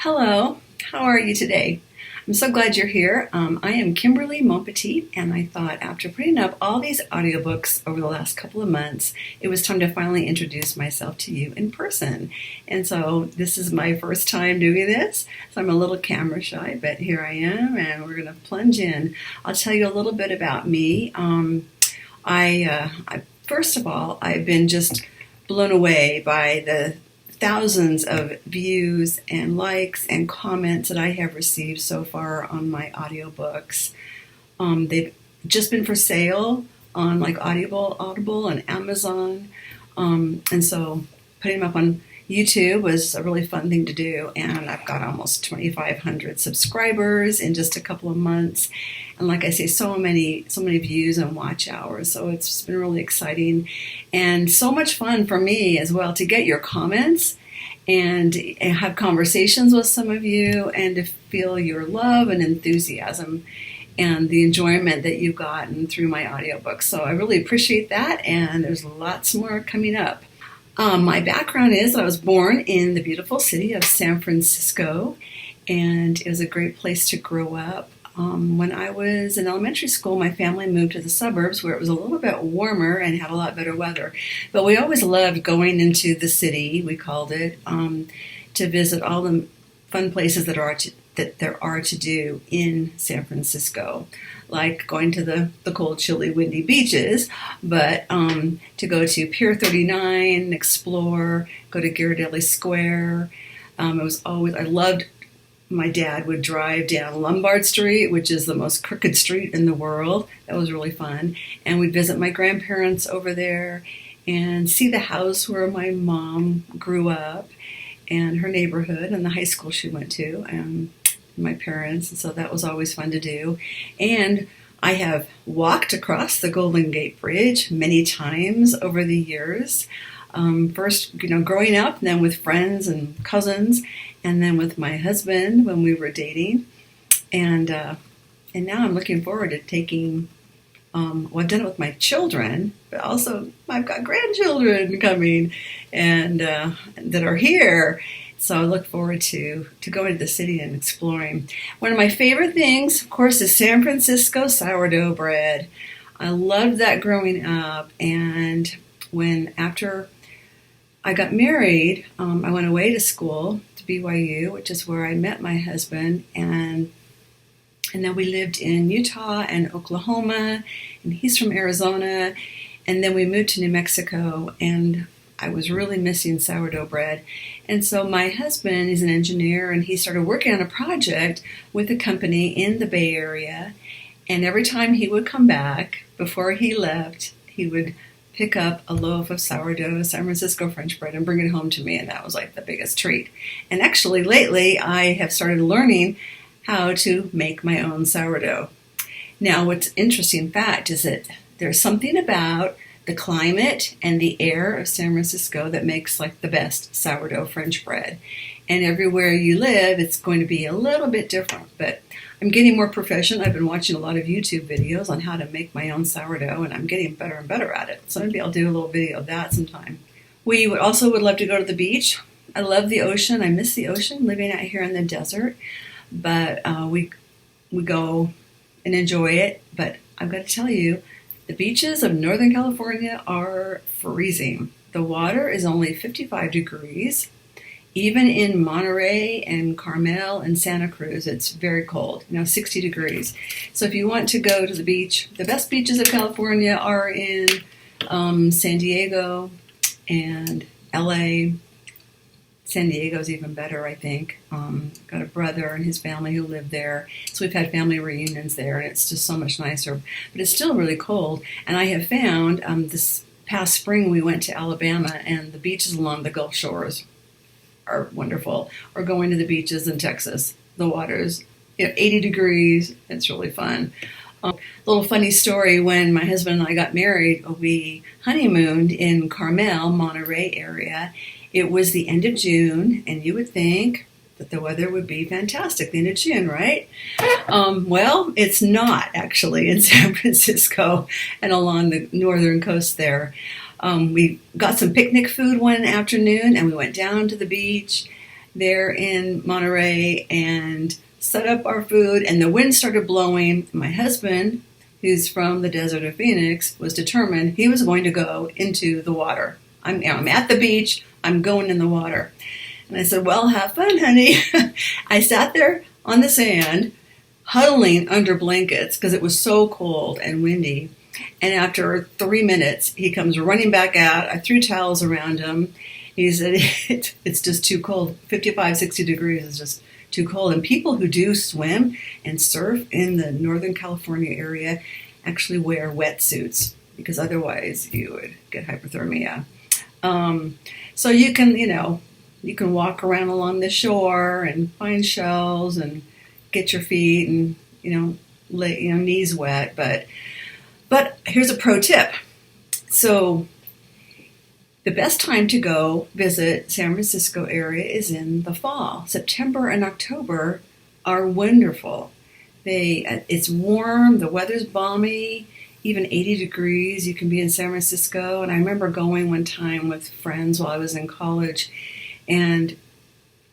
Hello, how are you today? I'm so glad you're here. I am Kimberley Montpetit, and I thought after putting up all these audiobooks over the last couple of months, it was time to finally introduce myself to you in person. And so this is my first time doing this, so I'm a little camera shy, but here I am, and we're going to plunge in. I'll tell you a little bit about me. First of all, I've been just blown away by the thousands of views and likes and comments that I have received so far on my audiobooks. They've just been for sale on like Audible and Amazon. And so putting them up on YouTube was a really fun thing to do. And I've got almost 2,500 subscribers in just a couple of months. And like I say, so many views and watch hours. So it's just been really exciting and so much fun for me as well to get your comments and have conversations with some of you and to feel your love and enthusiasm and the enjoyment that you've gotten through my audiobooks. So I really appreciate that, and there's lots more coming up. My background is I was born in the beautiful city of San Francisco, and it was a great place to grow up. When I was in elementary school, my family moved to the suburbs where it was a little bit warmer and had a lot better weather. But we always loved going into the city, we called it, to visit all the fun places that there are to do in San Francisco, like going to the cold, chilly, windy beaches, but to go to Pier 39, explore, go to Ghirardelli Square. I loved. My dad would drive down Lombard Street, which is the most crooked street in the world. That was really fun. And we'd visit my grandparents over there and see the house where my mom grew up and her neighborhood and the high school she went to, and my parents. And so that was always fun to do. And I have walked across the Golden Gate Bridge many times over the years. First, growing up, and then with friends and cousins, and then with my husband when we were dating. And now I'm looking forward to taking, I've done it with my children, but also I've got grandchildren coming and that are here. So I look forward to going to the city and exploring. One of my favorite things, of course, is San Francisco sourdough bread. I loved that growing up, and after I got married, I went away to school to BYU, which is where I met my husband, and then we lived in Utah and Oklahoma, and he's from Arizona, and then we moved to New Mexico, and I was really missing sourdough bread. And so my husband is an engineer, and he started working on a project with a company in the Bay Area, and every time he would come back, before he left, he would pick up a loaf of sourdough San Francisco French bread and bring it home to me, and that was like the biggest treat. And actually lately I have started learning how to make my own sourdough. Now what's interesting fact is that there's something about the climate and the air of San Francisco that makes like the best sourdough French bread. And everywhere you live it's going to be a little bit different, but I'm getting more proficient. I've been watching a lot of YouTube videos on how to make my own sourdough, and I'm getting better and better at it. So maybe I'll do a little video of that sometime. We would love to go to the beach. I love the ocean. I miss the ocean, living out here in the desert. But we go and enjoy it. But I've got to tell you, the beaches of Northern California are freezing. The water is only 55 degrees. Even in Monterey and Carmel and Santa Cruz, it's very cold, 60 degrees. So if you want to go to the beach, the best beaches of California are in San Diego and LA. San Diego's even better, I think. Got a brother and his family who live there. So we've had family reunions there, and it's just so much nicer. But it's still really cold. And I have found this past spring we went to Alabama, and the beaches along the Gulf Shores are wonderful. Or going to the beaches in Texas. The water's 80 degrees. It's really fun. Little funny story, when my husband and I got married, we honeymooned in Carmel, Monterey area. It was the end of June, and you would think that the weather would be fantastic the end of June, right? Well, it's not actually in San Francisco and along the northern coast there. We got some picnic food one afternoon, and we went down to the beach, there in Monterey and set up our food, and the wind started blowing. My husband, who's from the desert of Phoenix, was determined he was going to go into the water. I'm at the beach, I'm going in the water. And I said, well, have fun, honey. I sat there on the sand, huddling under blankets because it was so cold and windy. And after 3 minutes, he comes running back out. I threw towels around him. He said, it's just too cold. 55, 60 degrees is just too cold. And people who do swim and surf in the Northern California area actually wear wetsuits because otherwise you would get hypothermia. So you can walk around along the shore and find shells and get your feet and, knees wet. But here's a pro tip. So the best time to go visit San Francisco area is in the fall. September and October are wonderful. It's warm, the weather's balmy, even 80 degrees. You can be in San Francisco. And I remember going one time with friends while I was in college, and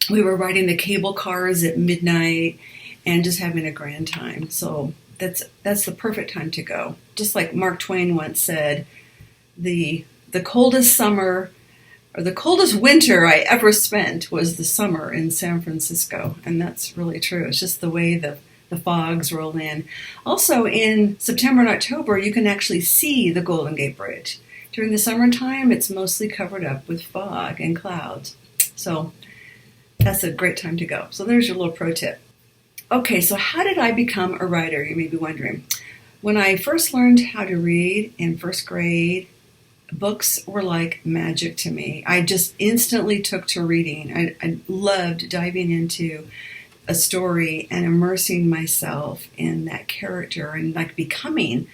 we were riding the cable cars at midnight and just having a grand time. So that's the perfect time to go. Just like Mark Twain once said, the coldest summer or the coldest winter I ever spent was the summer in San Francisco. And that's really true. It's just the way the fogs roll in. Also in September and October, you can actually see the Golden Gate Bridge. During the summertime, it's mostly covered up with fog and clouds. So that's a great time to go. So there's your little pro tip. Okay, so how did I become a writer? You may be wondering. When I first learned how to read in first grade, books were like magic to me. I just instantly took to reading. I loved diving into a story and immersing myself in that character and like becoming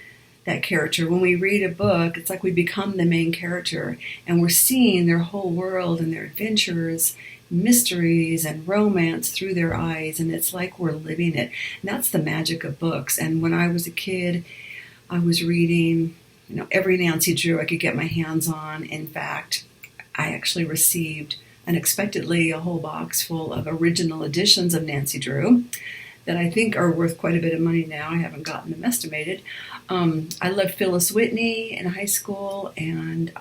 that character. When we read a book, it's like we become the main character and we're seeing their whole world and their adventures, mysteries and romance through their eyes, and it's like we're living it. And that's the magic of books. And when I was a kid, I was reading, every Nancy Drew I could get my hands on. In fact, I actually received unexpectedly a whole box full of original editions of Nancy Drew that I think are worth quite a bit of money now. I haven't gotten them estimated. I loved Phyllis Whitney in high school and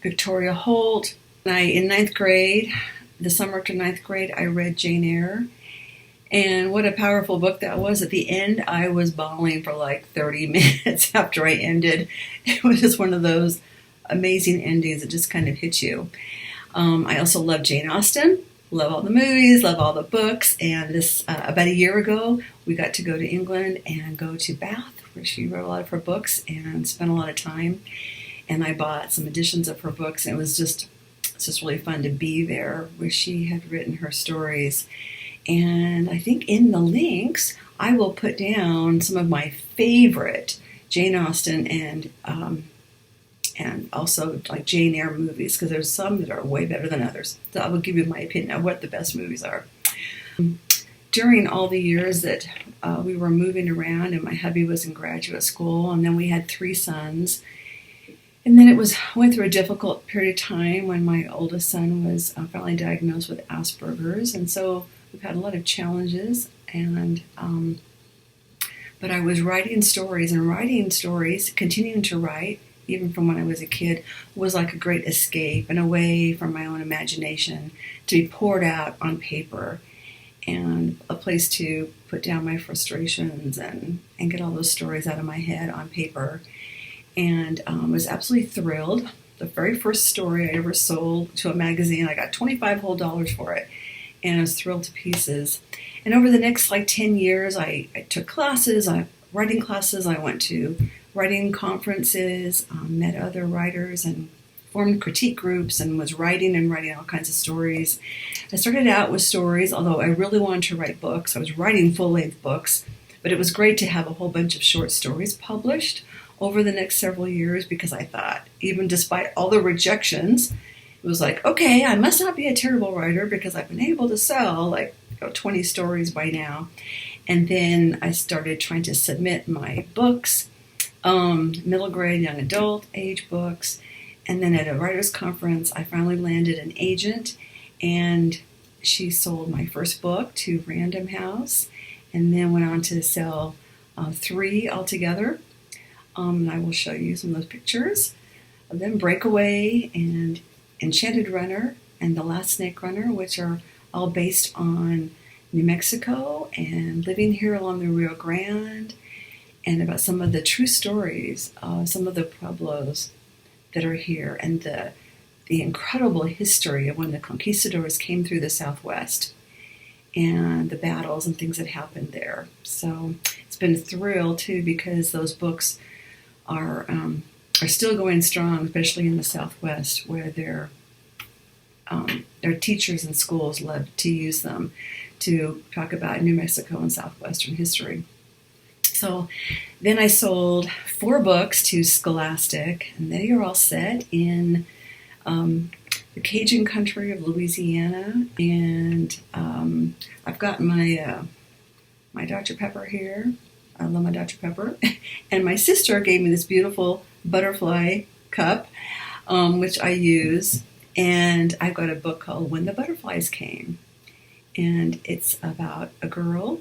Victoria Holt. In ninth grade, the summer after ninth grade, I read Jane Eyre. And what a powerful book that was. At the end, I was bawling for like 30 minutes after I ended. It was just one of those amazing endings that just kind of hit you. I also love Jane Austen, love all the movies, love all the books. And this about a year ago, we got to go to England and go to Bath, where she wrote a lot of her books and spent a lot of time. And I bought some editions of her books, and it's just really fun to be there where she had written her stories. And I think in the links, I will put down some of my favorite Jane Austen and also like Jane Eyre movies, because there's some that are way better than others. So I will give you my opinion of what the best movies are. During all the years that we were moving around and my hubby was in graduate school, and then we had 3 sons. And then went through a difficult period of time when my oldest son was finally diagnosed with Asperger's. And so we've had a lot of challenges. But I was writing stories, continuing to write, even from when I was a kid, was like a great escape and a way from my own imagination to be poured out on paper, and a place to put down my frustrations and get all those stories out of my head on paper. And was absolutely thrilled. The very first story I ever sold to a magazine, I got $25 whole for it, and I was thrilled to pieces. And over the next 10 years, I took classes, writing classes. I went to writing conferences, met other writers, and formed critique groups, and was writing all kinds of stories. I started out with stories, although I really wanted to write books. I was writing full-length books, but it was great to have a whole bunch of short stories published over the next several years, because I thought, even despite all the rejections, it was like, okay, I must not be a terrible writer because I've been able to sell 20 stories by now. And then I started trying to submit my books, middle grade, young adult age books. And then at a writer's conference, I finally landed an agent, and she sold my first book to Random House, and then went on to sell 3 altogether. And I will show you some of those pictures of them: Breakaway and Enchanted Runner and The Last Snake Runner, which are all based on New Mexico and living here along the Rio Grande, and about some of the true stories of some of the pueblos that are here, and the incredible history of when the conquistadors came through the Southwest and the battles and things that happened there. So it's been a thrill too, because those books are still going strong, especially in the Southwest, where their teachers in schools love to use them to talk about New Mexico and Southwestern history. So then I sold 4 books to Scholastic, and they are all set in the Cajun country of Louisiana. And I've got my Dr. Pepper here. I love my Dr. Pepper. And my sister gave me this beautiful butterfly cup, which I use. And I've got a book called When the Butterflies Came. And it's about a girl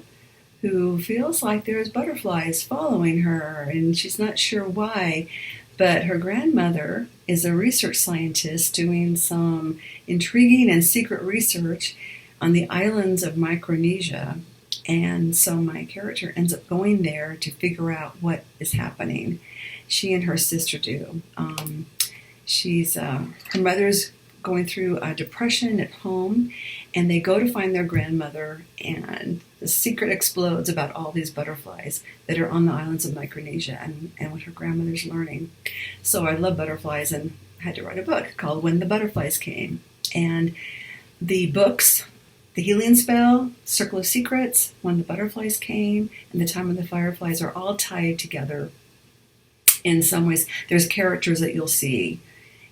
who feels like there's butterflies following her, and she's not sure why. But her grandmother is a research scientist doing some intriguing and secret research on the islands of Micronesia. And so my character ends up going there to figure out what is happening. She and her sister do. Her mother's going through a depression at home, and they go to find their grandmother, and the secret explodes about all these butterflies that are on the islands of Micronesia, and what her grandmother's learning. So I love butterflies, and I had to write a book called When the Butterflies Came. And the books, The Healing Spell, Circle of Secrets, When the Butterflies Came, and The Time of the Fireflies are all tied together in some ways. There's characters that you'll see.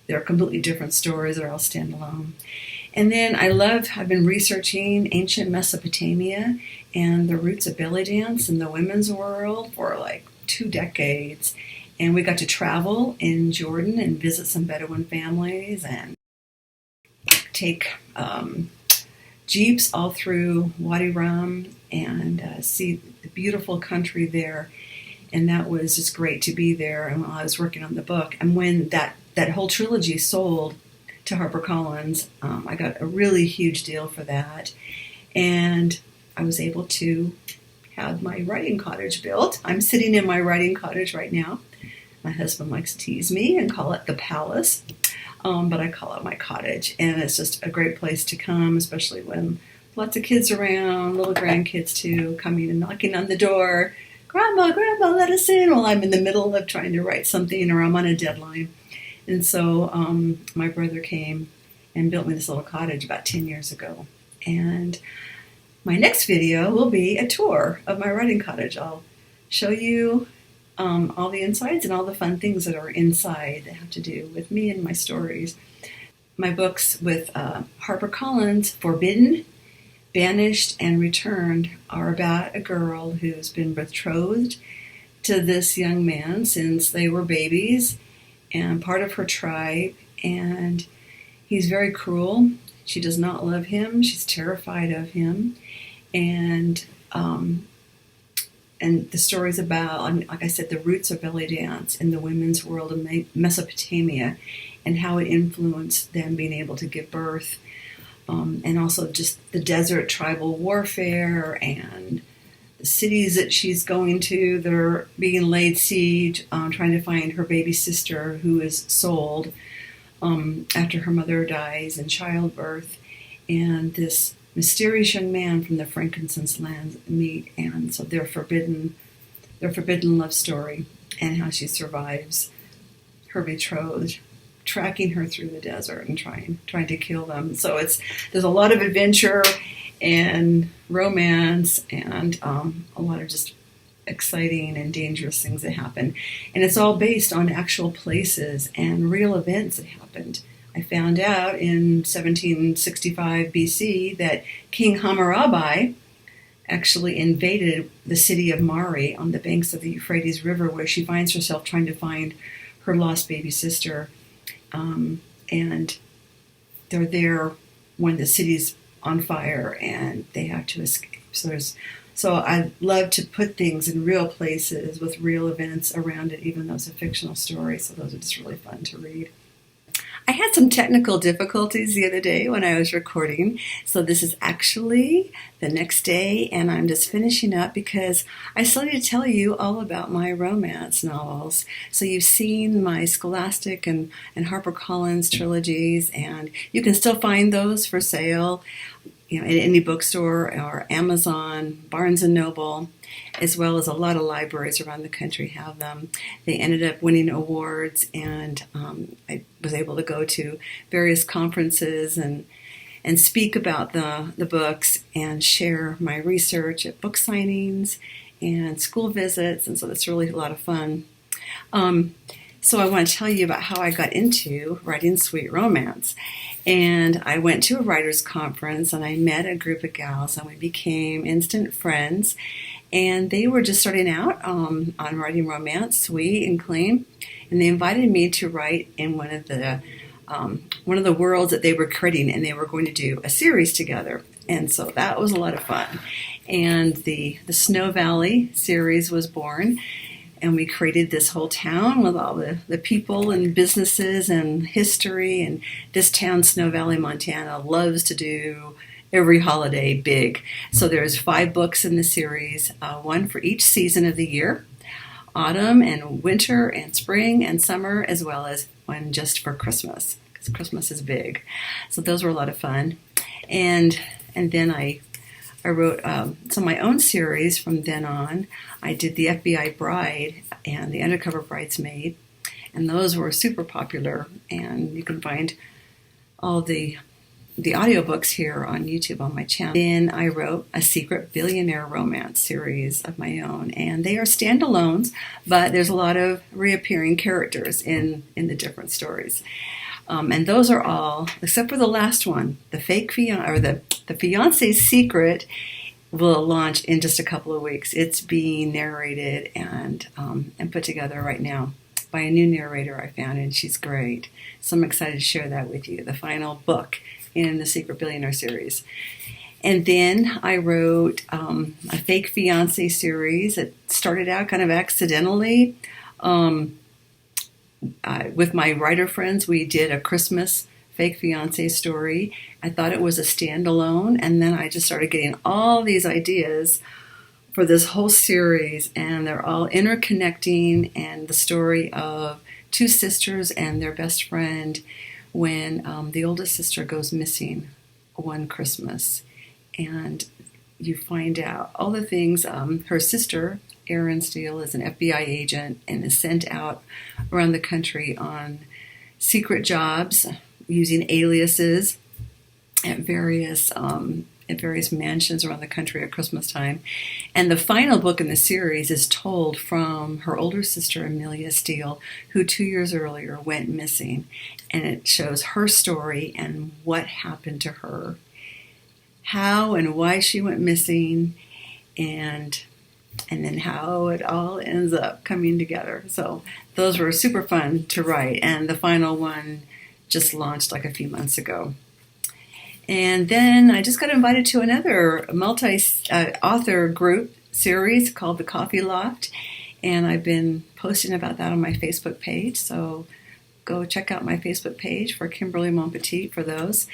They're completely different stories. They're all standalone. And then I've been researching ancient Mesopotamia and the roots of belly dance in the women's world for like 2 decades. And we got to travel in Jordan and visit some Bedouin families and take jeeps all through Wadi Rum and see the beautiful country there. And that was just great to be there. And while I was working on the book, and when that whole trilogy sold to HarperCollins, I got a really huge deal for that. And I was able to have my writing cottage built. I'm sitting in my writing cottage right now. My husband likes to tease me and call it the palace, but I call it my cottage. And it's just a great place to come, especially when lots of kids around, little grandkids too, coming and knocking on the door. Grandma, let us in, while I'm in the middle of trying to write something or I'm on a deadline. And so my brother came and built me this little cottage about 10 years ago. And my next video will be a tour of my writing cottage. I'll show you all the insides and all the fun things that are inside that have to do with me and my stories. My books with HarperCollins, Forbidden, Banished, and Returned, are about a girl who's been betrothed to this young man since they were babies, and part of her tribe, and he's very cruel. She does not love him. She's terrified of him. And the story's about, like I said, the roots of belly dance in the women's world of Mesopotamia and how it influenced them being able to give birth. And also just the desert tribal warfare and the cities that she's going to that are being laid siege, trying to find her baby sister who is sold after her mother dies in childbirth, and this mysterious young man from the frankincense lands meet, and so their forbidden love story and how she survives her betrothed, tracking her through the desert and trying to kill them. So there's a lot of adventure and romance and a lot of just exciting and dangerous things that happen. And it's all based on actual places and real events that happened. I found out in 1765 BC that King Hammurabi actually invaded the city of Mari on the banks of the Euphrates River, where she finds herself trying to find her lost baby sister. And they're there when the city's on fire and they have to escape. So I love to put things in real places with real events around it, even though it's a fictional story. So those are just really fun to read. I had some technical difficulties the other day when I was recording, so this is actually the next day, and I'm just finishing up because I still need to tell you all about my romance novels. So you've seen my Scholastic and HarperCollins trilogies, and you can still find those for sale, at any bookstore or Amazon, Barnes & Noble, as well as a lot of libraries around the country have them. They ended up winning awards, and I was able to go to various conferences and speak about the books and share my research at book signings and school visits, and so that's really a lot of fun. So I want to tell you about how I got into writing sweet romance. And I went to a writer's conference and I met a group of gals and we became instant friends. And they were just starting out on writing romance, sweet and clean. And they invited me to write in one of the worlds that they were creating, and they were going to do a series together. And so that was a lot of fun. And the Snow Valley series was born. And we created this whole town with all the people and businesses and history. And this town, Snow Valley, Montana, loves to do every holiday big. So there's 5 books in the series, one for each season of the year, autumn and winter and spring and summer, as well as one just for Christmas, because Christmas is big. So those were a lot of fun. And then I wrote some of my own series from then on. I did the FBI Bride and the Undercover Bridesmaid, and those were super popular, and you can find all the audiobooks here on YouTube on my channel. Then I wrote a secret billionaire romance series of my own, and they are standalones, but there's a lot of reappearing characters in the different stories. And those are all, except for the last one, the fiance's secret, will launch in just a couple of weeks. It's being narrated and put together right now by a new narrator I found, and she's great. So I'm excited to share that with you, the final book in the Secret Billionaire series. And then I wrote a fake fiance series. It started out kind of accidentally. With my writer friends, we did a Christmas fake fiance story. I thought it was a standalone, and then I just started getting all these ideas for this whole series, and they're all interconnecting, and the story of 2 sisters and their best friend when the oldest sister goes missing one Christmas, and you find out all the things. Her sister, Eyre Steele, is an FBI agent and is sent out around the country on secret jobs using aliases at various mansions around the country at Christmas time. And the final book in the series is told from her older sister, Amelia Steele, who 2 years earlier went missing. And it shows her story and what happened to her, how and why she went missing, and then how it all ends up coming together. So those were super fun to write, and the final one just launched like a few months ago. And then I just got invited to another multi-author group series called The Coffee Loft, and I've been posting about that on my Facebook page, so go check out my Facebook page for KIMBERLEY MONTPETIT for those.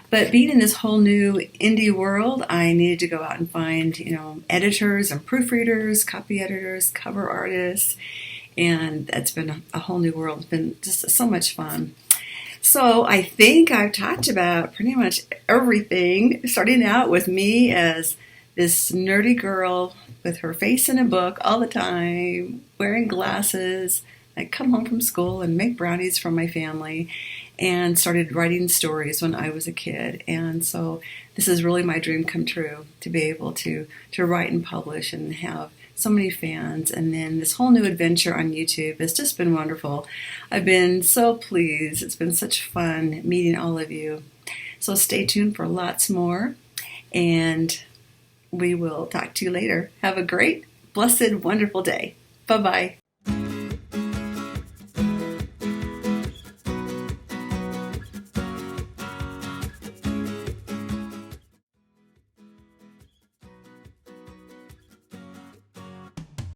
But being in this whole new indie world, I needed to go out and find, editors and proofreaders, copy editors, cover artists, and that's been a whole new world. It's been just so much fun. So I think I've talked about pretty much everything, starting out with me as this nerdy girl with her face in a book all the time, wearing glasses. I come home from school and make brownies for my family, and started writing stories when I was a kid. And so this is really my dream come true, to be able to write and publish and have so many fans. And then this whole new adventure on YouTube has just been wonderful. I've been so pleased. It's been such fun meeting all of you. So stay tuned for lots more, and we will talk to you later. Have a great, blessed, wonderful day. Bye-bye.